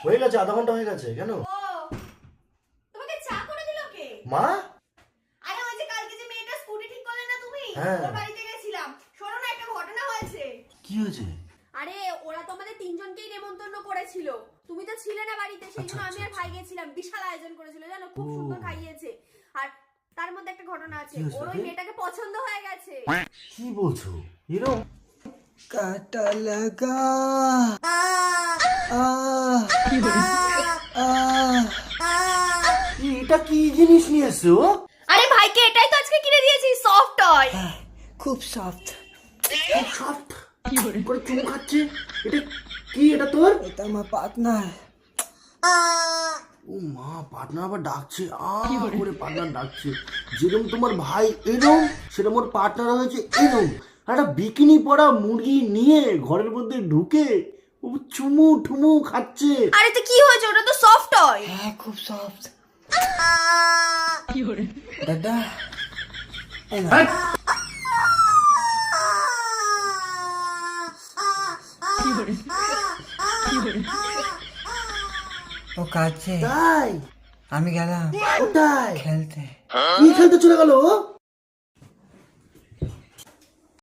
হয়ে গেছে, আধা ঘন্টা হয়ে গেছে। কেন? ও তোমাকে চা করে দিল কে? মা? আরে ওই যে কালকে যে মেয়েটা স্কুটি ঠিক করলে না তুমি, হ্যাঁ। ওর বাড়িতে গেছিলাম। শোনো না, একটা ঘটনা হয়েছে। কি হয়েছে? আরে ওরা তো আমাদের তিনজনকেই নেমন্তন্ন করেছিল, তুমি তো ছিলে না বাড়িতে, সেই জন্য আমি আর ভাই গেছিলাম। বিশাল আয়োজন করেছিল জানো, খুব সুন্দর খাইয়েছে। আর তার মধ্যে একটা ঘটনা আছে, কি হয়েছে ওর ওই নাকি? মেয়েটাকে পছন্দ হয়ে গেছে। কি বলছো? হিরো? কাটা লাগা এটা কি জিনিস নিয়ে এসছো? আরে ভাইকে এটাই তো আজকে কিনে দিয়েছি, সফট টয়। খুব সফট। সফট করে চুমু খাচ্ছে। এটা কি? এটা তোর? এটা আমার পার্টনার। ও মা, পার্টনার আবার ডাকছে। করে পার্টনার ডাকছে। যেরকম তোমার ভাই এরম, সেরকম ওর পার্টনার হয়েছে এরম। একটা বিকিনি পরা মুরগি নিয়ে ঘরের মধ্যে ঢুকে ও চুমু ঠুমু খাচ্ছে। আরে তো কি হয়েছে, ওটা তো সফট টয়। হ্যাঁ খুব সফট। দাদা হ্যাঁ? ও কাছে তাই? আমি গেলাম কোথায়? খেলতে। কি খেলতে চলে গেল?